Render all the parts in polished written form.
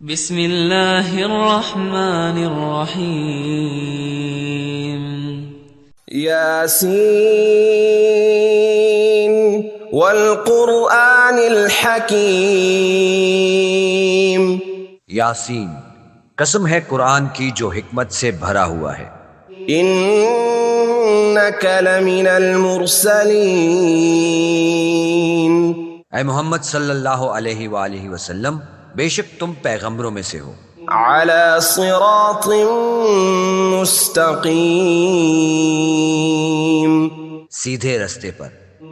بسم اللہ الرحمن الرحیم یاسین والقرآن الحکیم۔ یاسین، قسم ہے قرآن کی جو حکمت سے بھرا ہوا ہے۔ انک لمن المرسلین۔ اے محمد صلی اللہ علیہ وآلہ وسلم، بے شک تم پیغمبروں میں سے ہو، علی صراط مستقیم، سیدھے رستے پر۔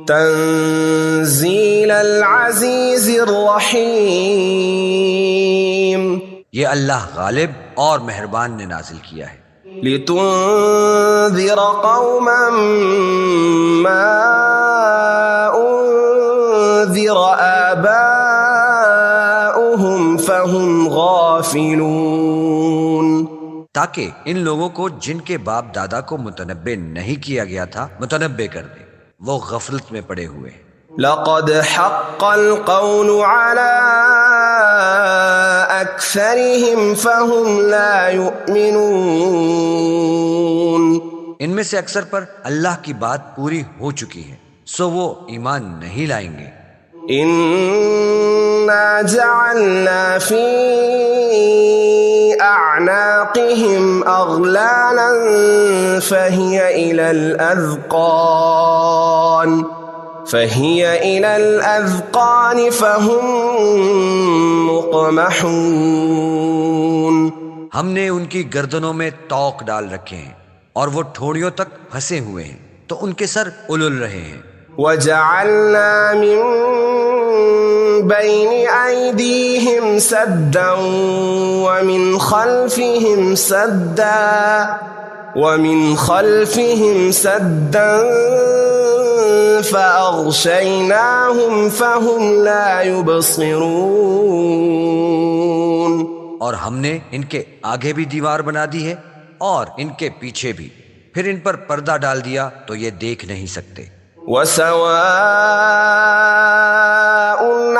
تنزیل العزیز الرحیم، یہ اللہ غالب اور مہربان نے نازل کیا ہے۔ لتنذر قوما ما انذر آباؤهم فهم غافلون، تاکہ ان لوگوں کو جن کے باپ دادا کو متنبع نہیں کیا گیا تھا متنبع کر دے، وہ غفلت میں پڑے ہوئے ہیں۔ لقد حق القول على اکثرهم فهم لا يؤمنون، ان میں سے اکثر پر اللہ کی بات پوری ہو چکی ہے، سو وہ ایمان نہیں لائیں گے۔ انا جعلنا في اعناقهم اغلالا فهي الى الاذقان فهم مقمحون، ہم نے ان کی گردنوں میں طوق ڈال رکھے ہیں اور وہ ٹھوڑیوں تک پھنسے ہوئے ہیں، تو ان کے سر الل رہے ہیں۔ وجعلنا من بين أيديهم سدا ومن خلفهم سدا فأغشيناهم فهم لا يبصرون، اور ہم نے ان کے آگے بھی دیوار بنا دی ہے اور ان کے پیچھے بھی، پھر ان پر پردہ ڈال دیا تو یہ دیکھ نہیں سکتے۔ وسواء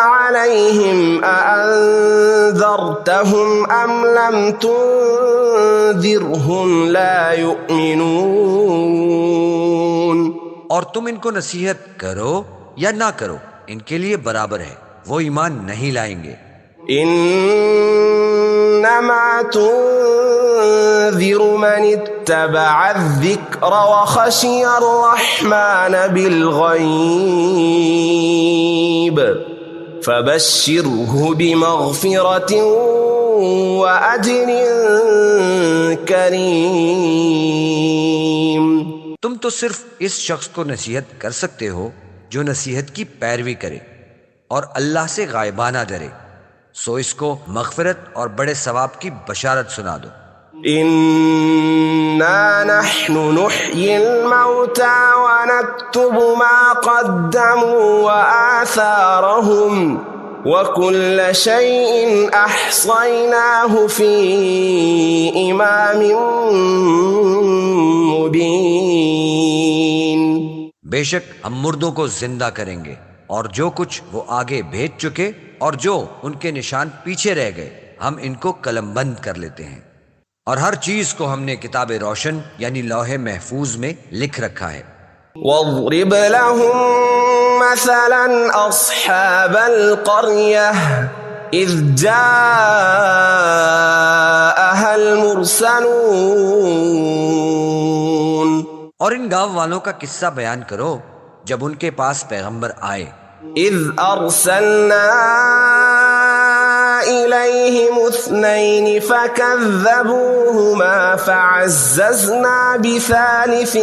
عليهم أأنذرتهم أم لم تنذرهم لا يؤمنون، اور تم ان کو نصیحت کرو یا نہ کرو، ان کے لیے برابر ہے، وہ ایمان نہیں لائیں گے۔ انما تنذر من اتبع الذکر وخشی الرحمن بالغیب فبشرہ بمغفرۃ واجر کریم۔ تم تو صرف اس شخص کو نصیحت کر سکتے ہو جو نصیحت کی پیروی کرے اور اللہ سے غائبانہ ڈرے، سو اس کو مغفرت اور بڑے ثواب کی بشارت سنا دو۔ انا نحن نحيي الموتى ونكتب ما قدموا وآثارهم وكل شيء احصيناه في امام مبين۔ بے شک ہم مردوں کو زندہ کریں گے، اور جو کچھ وہ آگے بھیج چکے اور جو ان کے نشان پیچھے رہ گئے ہم ان کو قلم بند کر لیتے ہیں، اور ہر چیز کو ہم نے کتاب روشن یعنی لوح محفوظ میں لکھ رکھا ہے۔ واضرب لهم مثلا اصحاب القرية اذ جاءها المرسلون، اور ان گاؤں والوں کا قصہ بیان کرو جب ان کے پاس پیغمبر آئے۔ اذ ارسلنا إليهم 2 فكذبوهما فعززنا بثالث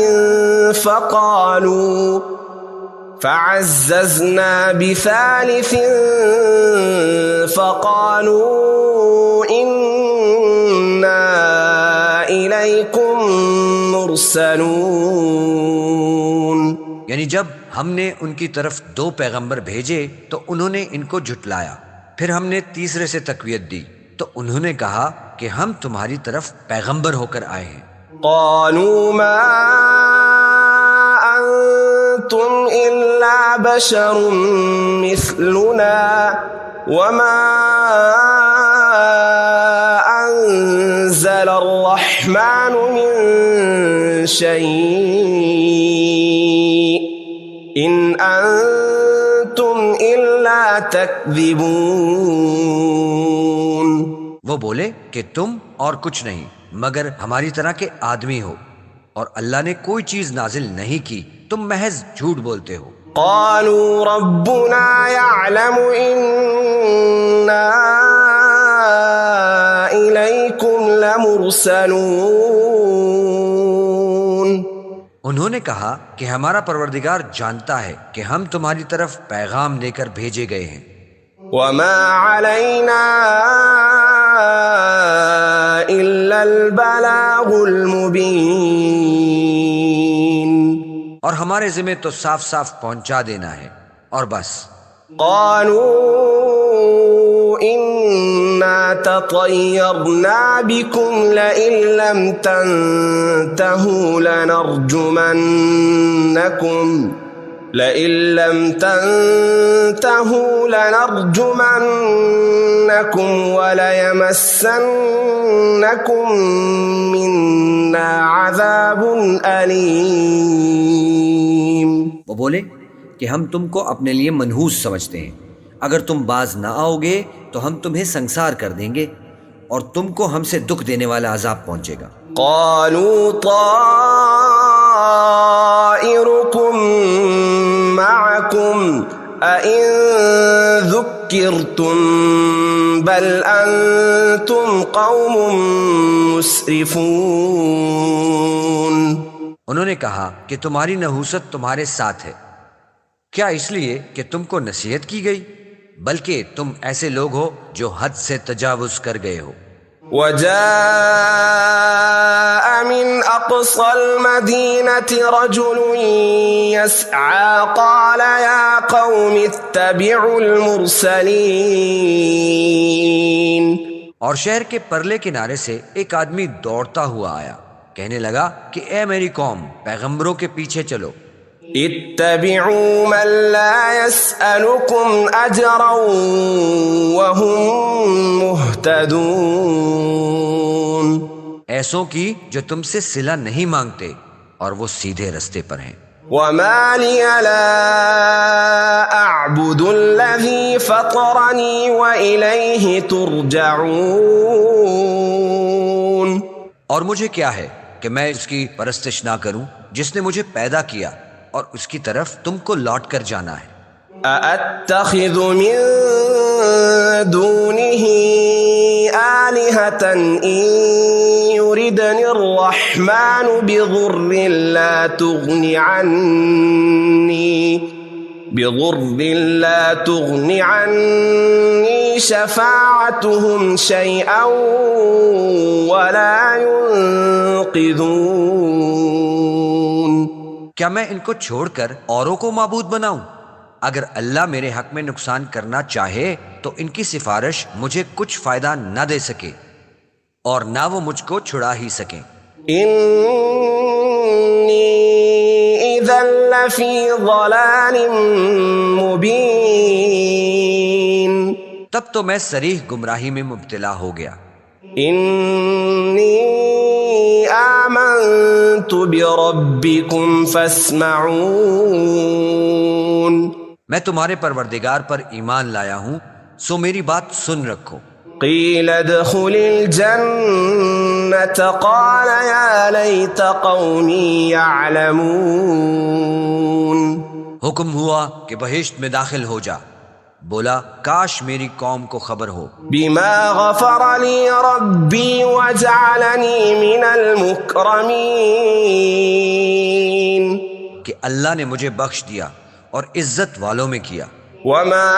فقالوا إنا إليكم مرسلون، یعنی جب ہم نے ان کی طرف 2 پیغمبر بھیجے تو انہوں نے ان کو جھٹلایا، پھر ہم نے تیسرے سے تقویت دی تو انہوں نے کہا کہ ہم تمہاری طرف پیغمبر ہو کر آئے ہیں۔ قالوا ما انتم الا بشر مثلنا وما الرحمن من شيء إن أنتم إلا تكذبون. وہ بولے کہ تم اور کچھ نہیں مگر ہماری طرح کے آدمی ہو، اور اللہ نے کوئی چیز نازل نہیں کی، تم محض جھوٹ بولتے ہو. قالوا ربنا يعلم إنا إليكم لمرسلون. انہوں نے کہا کہ ہمارا پروردگار جانتا ہے کہ ہم تمہاری طرف پیغام لے کر بھیجے گئے ہیں. وما علينا إلا البلاغ المبين. اور ہمارے ذمہ تو صاف صاف پہنچا دینا ہے اور بس. قالوا إنا تطيرنا بكم لئن لم تنتهوا لنرجمنكم وليمسنكم منا عذاب أليم. وہ بولے کہ ہم تم کو اپنے لیے منحوس سمجھتے ہیں، اگر تم باز نہ آؤ گے تو ہم تمہیں سنسار کر دیں گے اور تم کو ہم سے دکھ دینے والا عذاب پہنچے گا. قالوا طائركم معكم أئن ذكرتم بل أنتم قوم مسرفون. انہوں نے کہا کہ تمہاری نحوست تمہارے ساتھ ہے، کیا اس لیے کہ تم کو نصیحت کی گئی؟ بلکہ تم ایسے لوگ ہو جو حد سے تجاوز کر گئے ہو. وجاء من أقصى المدينة رجل يسعى قال يا قوم اتبعوا المرسلين. اور شہر کے پرلے کنارے سے ایک آدمی دوڑتا ہوا آیا، کہنے لگا کہ اے میری قوم، پیغمبروں کے پیچھے چلو. اتبعوا من لا يسألكم أجرا وهم مهتدون. ایسوں کی جو تم سے صلہ نہیں مانگتے اور وہ سیدھے رستے پر ہیں. وما لي لا أعبد الذي فطرني وإليه ترجعون. اور مجھے کیا ہے کہ میں اس کی پرستش نہ کروں جس نے مجھے پیدا کیا اور اس کی طرف تم کو لوٹ کر جانا ہے. أأتخذ من دونه آلهة إن يردني الرحمن بضر لا تغن عني شفاعتهم شيئا ولا ينقذون. کیا میں ان کو چھوڑ کر اوروں کو معبود بناؤں؟ اگر اللہ میرے حق میں نقصان کرنا چاہے تو ان کی سفارش مجھے کچھ فائدہ نہ دے سکے اور نہ وہ مجھ کو چھڑا ہی سکیں. إني إذا لفي ضلال مبين. تب تو میں صریح گمراہی میں مبتلا ہو گیا. إني آمنت بربكم فاسمعون. میں تمہارے پروردگار پر ایمان لایا ہوں، سو میری بات سن رکھو. قيل ادخل الجنة قال يا ليت قومي يعلمون. حکم ہوا کہ بہشت میں داخل ہو جا، بولا کاش میری قوم کو خبر ہو. بما غفر لي ربي وجعلني من المكرمين. کہ اللہ نے مجھے بخش دیا اور عزت والوں میں کیا. وما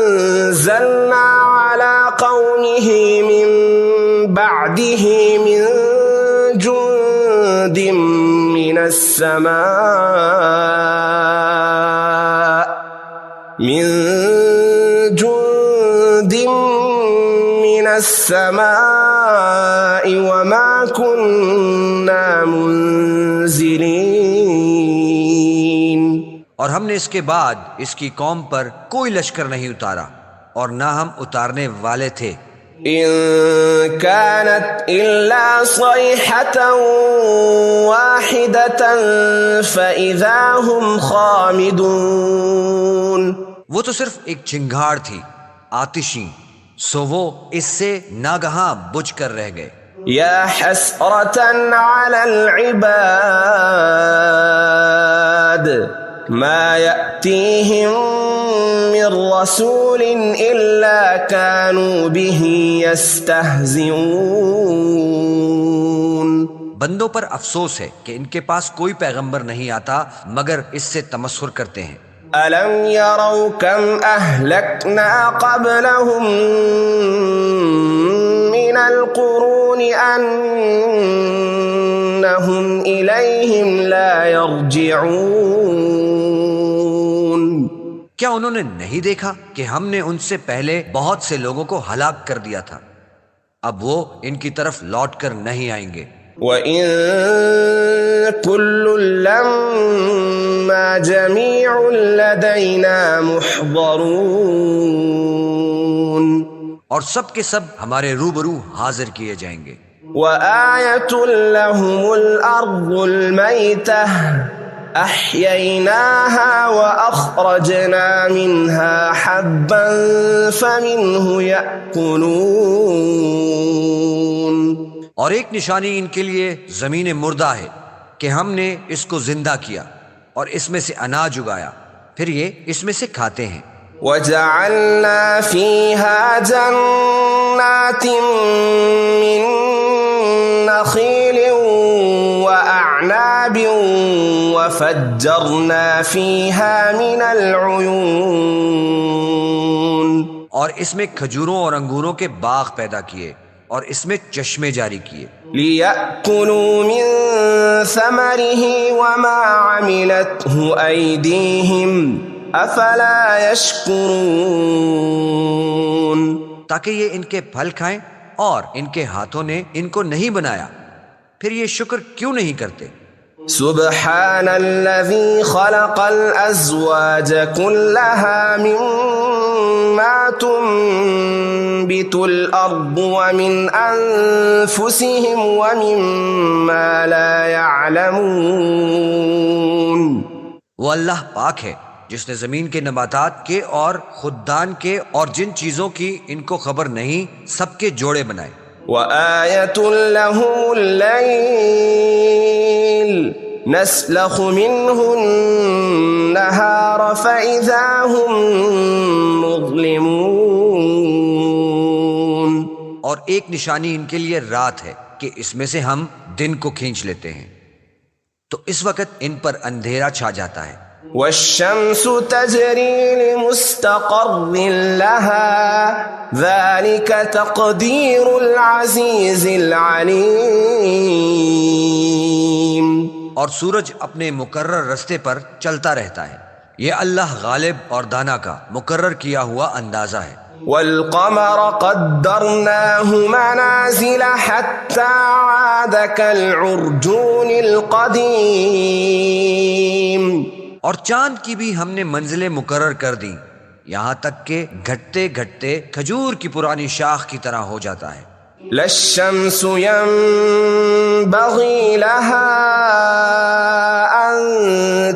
أنزلنا على قومه من بعده من جند من السماء وما كنا منزلين. اور ہم نے اس کے بعد اس کی قوم پر کوئی لشکر نہیں اتارا اور نہ ہم اتارنے والے تھے. إن كانت إلا صيحة واحدة فإذا هم خامدون. وہ تو صرف ایک چنگھاڑ تھی آتشی، سو وہ اس سے ناگہاں بجھ کر رہ گئے. يا حسرة على العباد ما يأتيهم من رسول إلا كانوا به يستهزئون. بندوں پر افسوس ہے کہ ان کے پاس کوئی پیغمبر نہیں آتا مگر اس سے تمسخر کرتے ہیں. ألم يروا كم أهلكنا قبلهم من القرون أنهم إليهم لا يرجعون. کیا انہوں نے نہیں دیکھا کہ ہم نے ان سے پہلے بہت سے لوگوں کو ہلاک کر دیا تھا، اب وہ ان کی طرف لوٹ کر نہیں آئیں گے. وَإِن كُلٌّ لَّمَّا جَمِيعٌ لَّدَيْنَا مُحْضَرُونَ. اور سب کے سب ہمارے روبرو حاضر کیے جائیں گے. وَآيَةٌ لَّهُمُ الْأَرْضُ الْمَيْتَةُ أَحْيَيْنَاهَا وَأَخْرَجْنَا مِنْهَا حَبًّا فَمِنْهُ يَأْكُلُونَ. اور ایک نشانی ان کے لیے زمین مردہ ہے کہ ہم نے اس کو زندہ کیا اور اس میں سے اناج اگایا، پھر یہ اس میں سے کھاتے ہیں. وَجَعَلْنَا فِيهَا جَنَّاتٍ مِّن نَخِيلٍ وَأَعْنَابٍ وَفَجَّرْنَا فِيهَا مِنَ الْعُيُونِ. اور اس میں کھجوروں اور انگوروں کے باغ پیدا کیے اور اس میں چشمے جاری کیے. لِيَأْكُلُوا مِن ثَمَرِهِ وَمَا عَمِلَتْهُ أَيْدِيهِمْ أَفَلَا يَشْكُرُونَ. تاکہ یہ ان کے پھل کھائیں اور ان کے ہاتھوں نے ان کو نہیں بنایا، پھر یہ شکر کیوں نہیں کرتے؟ سبحان الذي خلق الأزواج كلها مما تنبت الأرض ومن أنفسهم ومما لا يعلمون. وہ اللہ پاک ہے جس نے زمین کے نباتات کے اور خوددان کے اور جن چیزوں کی ان کو خبر نہیں سب کے جوڑے بنائے. وَآيَةٌ لَهُمُ اللَّيْلُ نَسْلَخُ مِنْهُ النَّهَارَ فَإِذَا هُمْ مُظْلِمُونَ. اور ایک نشانی ان کے لیے رات ہے کہ اس میں سے ہم دن کو کھینچ لیتے ہیں تو اس وقت ان پر اندھیرا چھا جاتا ہے. وَالشَّمْسُ تَجْرِي لِمُسْتَقَرٍّ لَهَا ذَلِكَ تَقْدِيرُ الْعَزِيزِ الْعَلِيمِ. اور سورج اپنے مقرر رستے پر چلتا رہتا ہے، یہ اللہ غالب اور دانا کا مقرر کیا ہوا اندازہ ہے. وَالْقَمَرَ قَدَّرْنَاهُ مَنَازِلَ حَتَّى عَادَ كَالْعُرْجُونِ الْقَدِيمِ. اور چاند کی بھی ہم نے منزلیں مقرر کر دیں یہاں تک کہ گھٹتے گھٹتے کھجور کی پرانی شاخ کی طرح ہو جاتا ہے. لا الشمس ينبغي لها أن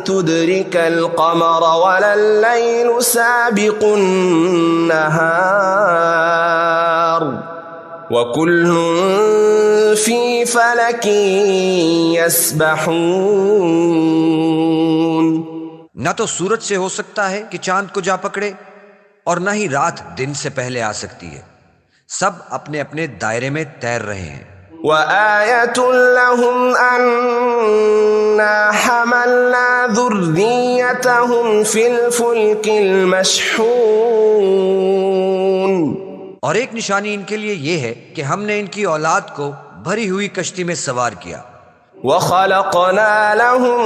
تدرك القمر ولا الليل سابق النهار وكل في فلك يسبحون. نہ تو سورج سے ہو سکتا ہے کہ چاند کو جا پکڑے اور نہ ہی رات دن سے پہلے آ سکتی ہے، سب اپنے اپنے دائرے میں تیر رہے ہیں. وَآيَةٌ لَهُمْ أَنَّا حَمَلْنَا ذُرِّيَّتَهُمْ فِي الْفُلْكِ الْمَشْحُونِ. اور ایک نشانی ان کے لیے یہ ہے کہ ہم نے ان کی اولاد کو بھری ہوئی کشتی میں سوار کیا. وَخَلَقْنَا لَهُم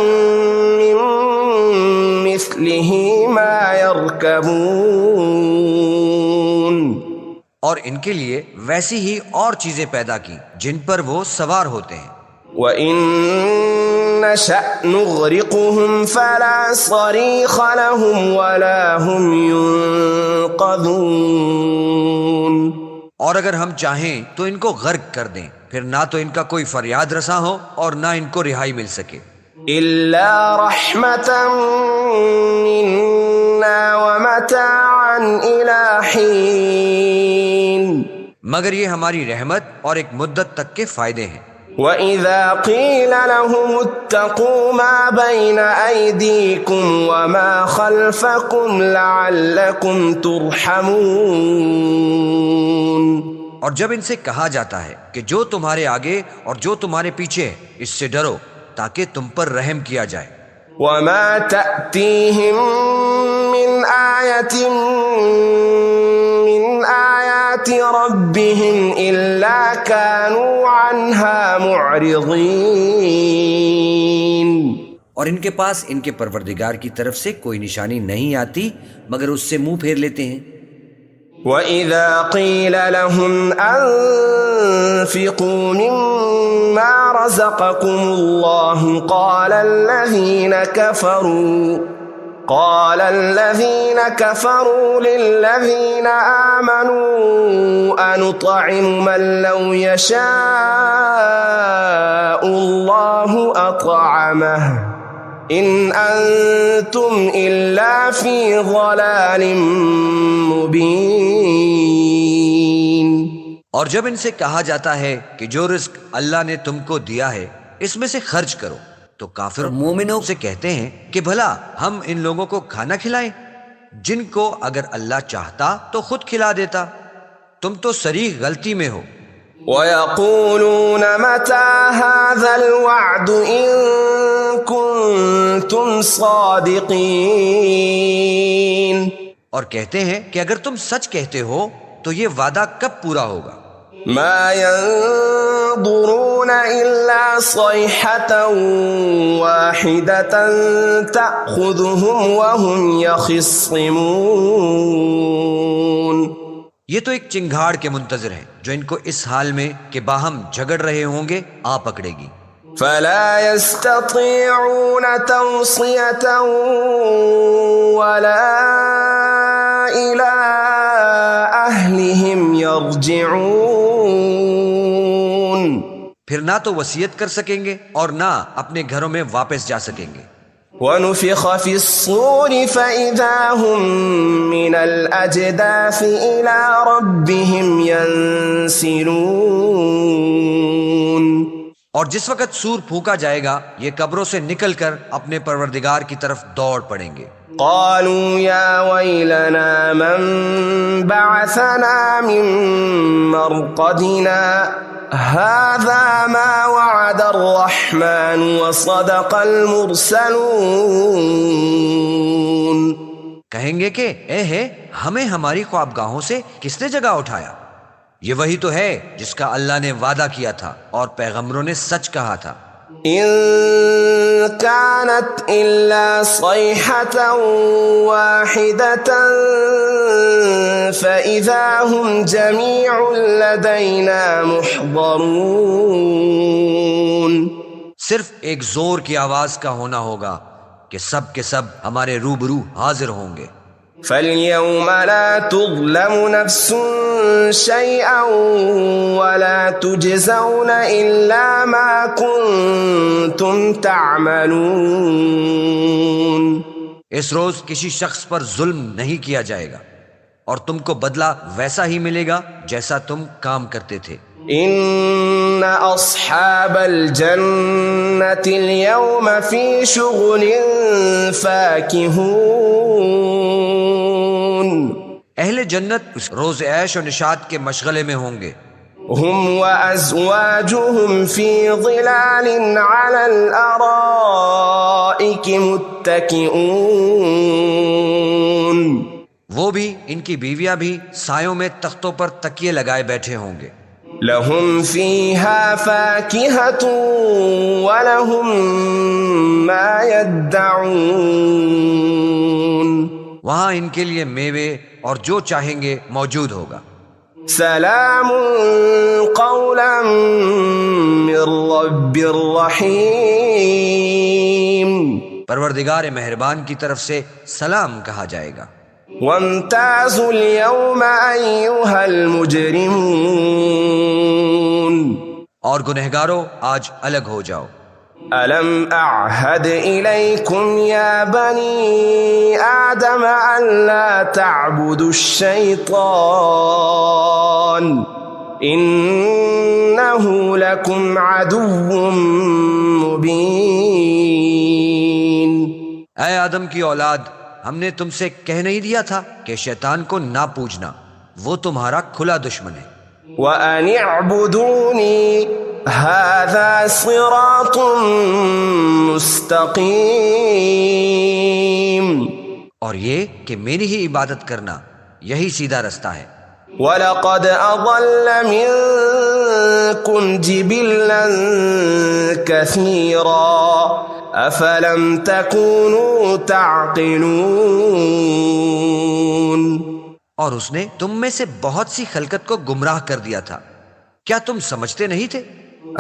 مِّن مِّثْلِهِ مَا يَرْكَبُونَ. اور ان کے لیے ویسی ہی اور چیزیں پیدا کی جن پر وہ سوار ہوتے ہیں. وَإِن نَّشَأْ نُغْرِقْهُمْ فَلَا صَرِيخَ لَهُمْ وَلَا هُمْ يُنقَذُونَ. اور اگر ہم چاہیں تو ان کو غرق کر دیں، پھر نہ تو ان کا کوئی فریاد رساں ہو اور نہ ان کو رہائی مل سکے۔ إلا رحمة منا ومتاعا إلى حين مگر یہ ہماری رحمت اور ایک مدت تک کے فائدے ہیں۔ وَإِذَا قِيلَ لَهُمُ اتَّقُوا مَا بَيْنَ أَيْدِيكُمْ وَمَا خَلْفَكُمْ لَعَلَّكُمْ تُرْحَمُونَ، اور جب ان سے کہا جاتا ہے کہ جو تمہارے آگے اور جو تمہارے پیچھے ہے اس سے ڈرو تاکہ تم پر رحم کیا جائے۔ وَمَا تَأْتِيهِم مِّنْ آيَةٍ مِّنْ آيَاتِ رَبِّهِمْ إِلَّا كَانُوا عَنْهَا مُعْرِضِينَ، اور ان کے پاس ان کے پروردگار کی طرف سے کوئی نشانی نہیں آتی مگر اس سے منہ پھیر لیتے ہیں۔ وَإِذَا قِيلَ لَهُمْ أَنفِقُوا مِمَّا رَزَقَكُمُ اللَّهُ قَالَ الَّذِينَ كَفَرُوا لِلَّذِينَ آمَنُوا أَنُطْعِمُ مَن لَّوْ يَشَاءُ اللَّهُ أَطْعَمَهُ إِنْ أَنتُمْ إِلَّا فِي ضَلَالٍ مُبِينٍ۔ اور جب ان سے کہا جاتا ہے کہ جو رزق اللہ نے تم کو دیا ہے اس میں سے خرچ کرو، تو کافر مومنوں سے کہتے ہیں کہ بھلا ہم ان لوگوں کو کھانا کھلائیں جن کو اگر اللہ چاہتا تو خود کھلا دیتا، تم تو صریح غلطی میں ہو۔ وَيَقُولُونَ مَتَى هَذَا الْوَعْدُ إِن كُنتُمْ صَادِقِينَ، اور کہتے ہیں کہ اگر تم سچ کہتے ہو تو یہ وعدہ کب پورا ہوگا؟ مَا يَنظُرُونَ إِلَّا صَيْحَةً وَاحِدَةً تَأْخُذُهُمْ وَهُمْ يَخِصِّمُونَ، یہ تو ایک چنگھاڑ کے منتظر ہیں جو ان کو اس حال میں کہ باہم جھگڑ رہے ہوں گے آ پکڑے گی۔ فَلَا يَسْتَطِيعُونَ تَوْصِيَةً وَلَا إِلَىٰ أَهْلِهِمْ يَرْجِعُونَ، پھر نہ تو وصیت کر سکیں گے اور نہ اپنے گھروں میں واپس جا سکیں گے۔ وَنُفِخَ فِي الصُّورِ فَإِذَا هُم مِّنَ الْأَجْدَاثِ إِلَىٰ رَبِّهِمْ يَنسِلُونَ، اور جس وقت سور پھونکا جائے گا یہ قبروں سے نکل کر اپنے پروردگار کی طرف دوڑ پڑیں گے۔ قالوا يا ويلنا من بعثنا من مرقدنا هذا ما وعد الرحمن وصدق المرسلون، کہیں گے کہ اے ہے ہمیں ہماری خوابگاہوں سے کس نے جگہ اٹھایا، یہ وہی تو ہے جس کا اللہ نے وعدہ کیا تھا اور پیغمبروں نے سچ کہا تھا۔ إن كانت إلا صيحة واحدة فإذا هم جميع لدينا محضرون، صرف ایک زور کی آواز کا ہونا ہوگا کہ سب کے سب ہمارے روبرو حاضر ہوں گے۔ فَالْيَوْمَ لَا تُظْلَمُ نَفْسٌ شَيْئًا وَلَا تُجْزَوْنَ إِلَّا مَا كُنتُمْ تَعْمَلُونَ، اس روز کسی شخص پر ظلم نہیں کیا جائے گا اور تم کو بدلہ ویسا ہی ملے گا جیسا تم کام کرتے تھے۔ إِنَّ أَصْحَابَ الْجَنَّةِ الْيَوْمَ فِي شُغُلٍ فَاكِهُونَ، اہل جنت اس روز عیش و نشاط کے مشغلے میں ہوں گے۔ هُمْ وَأَزْوَاجُهُمْ فِي ظِلَالٍ عَلَى الْأَرَائِكِ مُتَّكِئُونَ، وہ بھی ان کی بیویاں بھی سایوں میں تختوں پر تکیے لگائے بیٹھے ہوں گے۔ لَهُمْ فِيهَا فَاكِهَةٌ وَلَهُمْ مَا يَدَّعُونَ، وہاں ان کے لیے میوے اور جو چاہیں گے موجود ہوگا۔ سلام قولا من رب الرحیم، پروردگار مہربان کی طرف سے سلام کہا جائے گا۔ وامتازوا اليوم أيها المجرمون، اور گنہگاروں آج الگ ہو جاؤ۔ ألم أعهد إليكم يا بني آدم ألا تعبدوا الشيطان إنه لكم عدو مبين۔ اے آدم کی اولاد، ہم نے تم سے کہہ نہیں دیا تھا کہ شیطان کو نہ پوجنا، وہ تمہارا کھلا دشمن ہے۔ وَأَنِ اعْبُدُونِي هَذَا صِرَاطٌ مُسْتَقِيمٌ، اور یہ کہ میری ہی عبادت کرنا یہی سیدھا رستہ ہے۔ وَلَقَدْ أَضَلَّ مِنكُمْ جِبِلًّا كَثِيرًا أَفَلَمْ تَكُونُوا تَعْقِلُونَ۔ اور اس نے تم میں سے بہت سی خلقت کو گمراہ کر دیا تھا، کیا تم سمجھتے نہیں تھے؟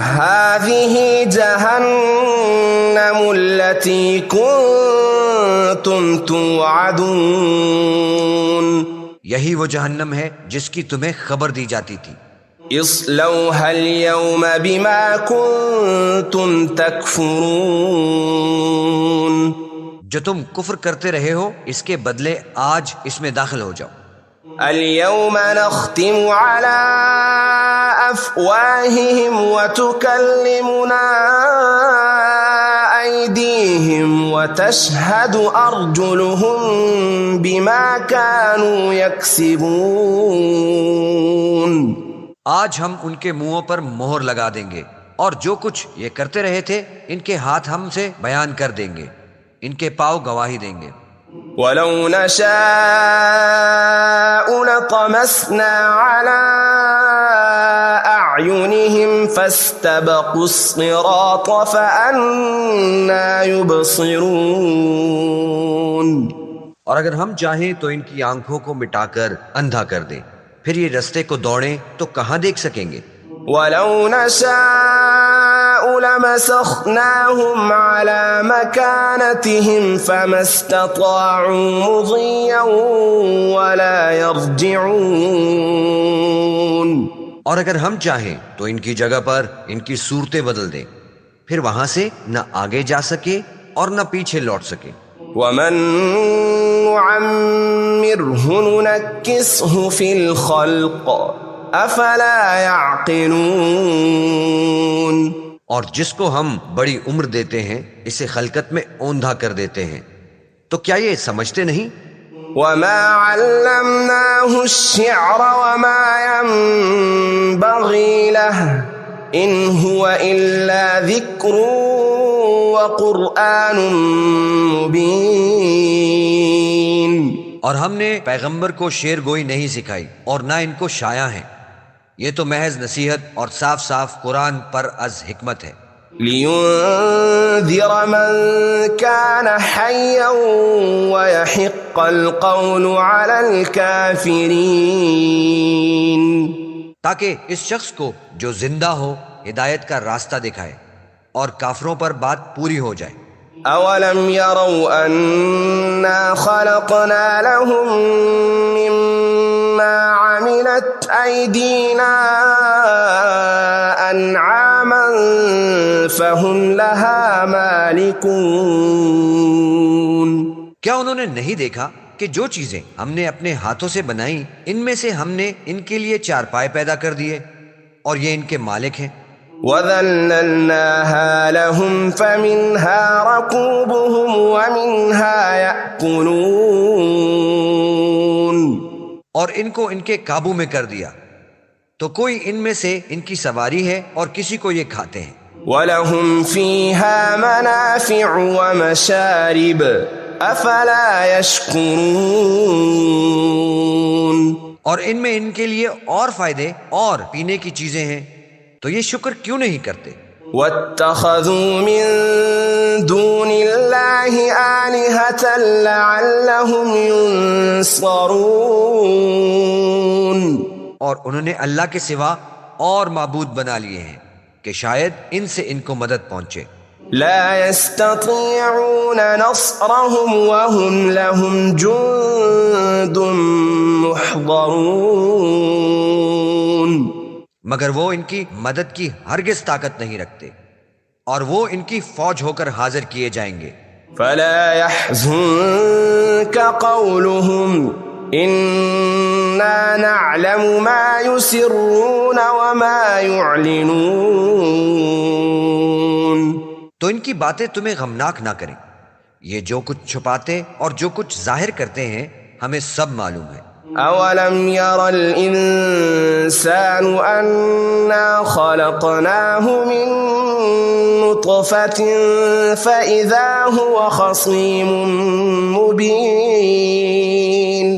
هذه جهنم التي كنتم توعدون، یہی وہ جہنم ہے جس کی تمہیں خبر دی جاتی تھی۔ اصلوها اليوم بما كنتم تكفرون، جو تم کفر کرتے رہے ہو اس کے بدلے آج اس میں داخل ہو جاؤ۔ اليوم نختم على أفواههم وتكلمنا أيديهم وتشهد أرجلهم بما كانوا يكسبون۔ آج ہم ان کے منہوں پر مہر لگا دیں گے، اور جو کچھ یہ کرتے رہے تھے ان کے ہاتھ ہم سے بیان کر دیں گے، ان کے پاؤں گواہی دیں گے۔ وَلَوْ نَشَاءُ لَطَمَسْنَا عَلَىٰ أَعْيُنِهِمْ فَاسْتَبَقُوا الصِّرَاطَ فَأَنَّىٰ يُبْصِرُونَ۔ اور اگر ہم چاہیں تو ان کی آنکھوں کو مٹا کر اندھا کر دیں، پھر یہ رستے کو دوڑیں تو کہاں دیکھ سکیں گے۔ وَلَوْ نَشَاءُ لَمَسَخْنَاهُمْ عَلَىٰ مَكَانَتِهِمْ فَمَا اسْتَطَاعُوا مُضِيًّا وَلَا يَرْجِعُونَ۔ اور اگر ہم چاہیں تو ان کی جگہ پر ان کی صورتیں بدل دیں، پھر وہاں سے نہ آگے جا سکے اور نہ پیچھے لوٹ سکے۔ وَمَن نُّعَمِّرْهُ نُنَكِّسْهُ فِي الْخَلْقِ أَفَلَا يَعْقِلُونَ۔ اور جس کو ہم بڑی عمر دیتے ہیں اسے خلقت میں اوندھا کر دیتے ہیں، تو کیا یہ سمجھتے نہیں؟ وَمَا عَلَّمْنَاهُ الشِّعْرَ وَمَا يَنبَغِي لَهُ إِنْ هُوَ إِلَّا ذِكْرٌ وَقُرْآنٌ مُبِينٌ۔ اور ہم نے پیغمبر کو شعر گوئی نہیں سکھائی اور نہ ان کو شایع ہے، یہ تو محض نصیحت اور صاف صاف قرآن پر از حکمت ہے۔ لِيُنذِرَ مَن كَانَ حَيًّا وَيَحِقَّ الْقَوْلُ عَلَى الْكَافِرِينَ، تاکہ اس شخص کو جو زندہ ہو ہدایت کا راستہ دکھائے اور کافروں پر بات پوری ہو جائے۔ أَوَلَمْ يَرَوْا أَنَّا خَلَقْنَا لَهُم مِّمَّا عَمِلَتْ أَيْدِينَا أَنْعَامًا فَهُمْ لَهَا مَالِكُونَ۔ کیا انہوں نے نہیں دیکھا کہ جو چیزیں ہم نے اپنے ہاتھوں سے بنائیں ان میں سے ہم نے ان کے لیے چارپائے پیدا کر دیے اور یہ ان کے مالک ہیں۔ وَذَلَّلْنَاهَا لَهُمْ فَمِنْهَا رَكُوبُهُمْ وَمِنْهَا يَأْكُلُونَ۔ اور ان کو ان کے قابو میں کر دیا، تو کوئی ان میں سے ان کی سواری ہے اور کسی کو یہ کھاتے ہیں۔ وَلَهُمْ فِيهَا مَنَافِعُ وَمَشَارِبُ أَفَلَا يَشْكُرُونَ۔ اور ان میں ان کے لیے اور فائدے اور پینے کی چیزیں ہیں، تو یہ شکر کیوں نہیں کرتے؟ وَاتَّخَذُوا مِن دُونِ اللَّهِ آلِهَةً لَعَلَّهُمْ يُنصَرُونَ۔ اور انہوں نے اللہ کے سوا اور معبود بنا لیے ہیں کہ شاید ان سے ان کو مدد پہنچے۔ لا يستطيعون نصرهم وهم لهم جند محضرون۔ مگر وہ ان کی مدد کی ہرگز طاقت نہیں رکھتے، اور وہ ان کی فوج ہو کر حاضر کیے جائیں گے۔ فلا يحزنك قولهم إنا نعلم ما يسرون وما يعلنون۔ تو ان کی باتیں تمہیں غمناک نہ کریں، یہ جو کچھ چھپاتے اور جو کچھ ظاہر کرتے ہیں ہمیں سب معلوم ہے۔ أولم ير الإنسان أنا خلقناه من نطفة فإذا هو خصيم مبين۔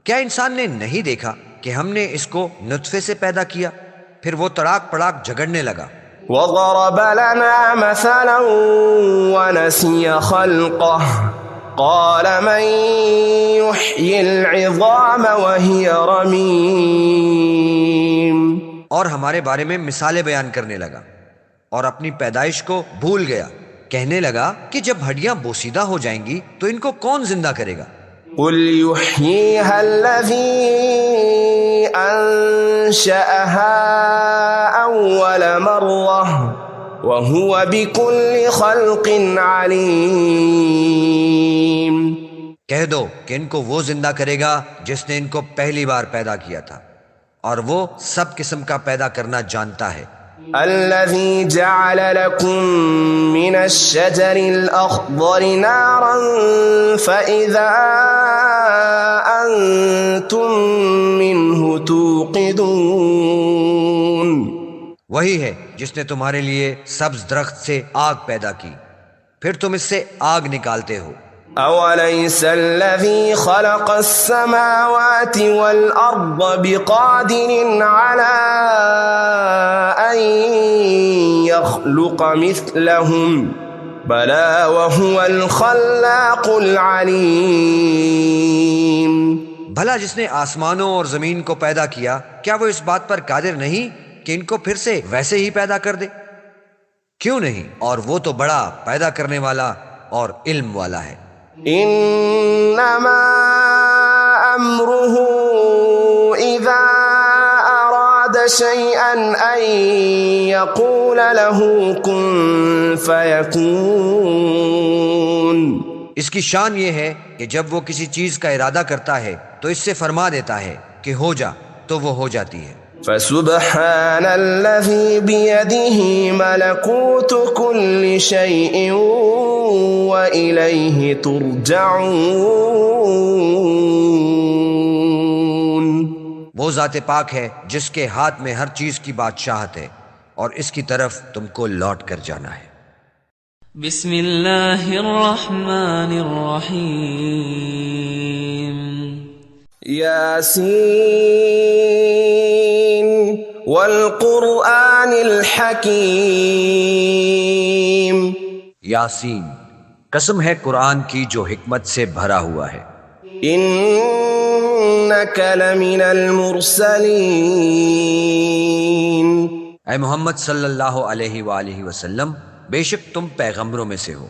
کیا انسان نے نہیں دیکھا کہ ہم نے اس کو نطفے سے پیدا کیا، پھر وہ تڑاک پڑاک جھگڑنے لگا۔ وضرب لنا مثلا ونسي خلقه قال من يحيي العظام وهي رميم۔ اور ہمارے بارے میں مثالیں بیان کرنے لگا اور اپنی پیدائش کو بھول گیا، کہنے لگا کہ جب ہڈیاں بوسیدہ ہو جائیں گی تو ان کو کون زندہ کرے گا؟ قل يحييها الذي أنشأها أول مرة وهو بكل خلق عليم۔ کہہ دو کہ ان کو وہ زندہ کرے گا جس نے ان کو پہلی بار پیدا کیا تھا، اور وہ سب قسم کا پیدا کرنا جانتا ہے۔ الذي جعل لكم من الشجر الأخضر نارا فإذا أنتم منه توقدون۔ وہی ہے جس نے تمہارے لیے سبز درخت سے آگ پیدا کی، پھر تم اس سے آگ نکالتے ہو۔ أوليس الذي خلق السماوات والأرض بقادر على أن يخلق مثلهم بلى وهو الخلاق العليم۔ بھلا جس نے آسمانوں اور زمین کو پیدا کیا، کیا وہ اس بات پر قادر نہیں کہ ان کو پھر سے ویسے ہی پیدا کر دے؟ کیوں نہیں، اور وہ تو بڑا پیدا کرنے والا اور علم والا ہے۔ انما امره اذا اراد شيئا ان يقول له كن فيكون۔ اس کی شان یہ ہے کہ جب وہ کسی چیز کا ارادہ کرتا ہے تو اس سے فرما دیتا ہے کہ ہو جا، تو وہ ہو جاتی ہے۔ فسبحان الذي بيده ملكوت كل شيء وإليه ترجعون۔ وہ ذات پاک ہے جس کے ہاتھ میں ہر چیز کی بادشاہت ہے، اور اس کی طرف تم کو لوٹ کر جانا ہے۔ بسم اللہ الرحمن الرحیم۔ یاسین والقرآن الحکیم۔ یاسین، قسم ہے قرآن کی جو حکمت سے بھرا ہوا ہے۔ انک لمن المرسلین۔ اے محمد صلی اللہ علیہ وآلہ وسلم، بے شک تم پیغمبروں میں سے ہو۔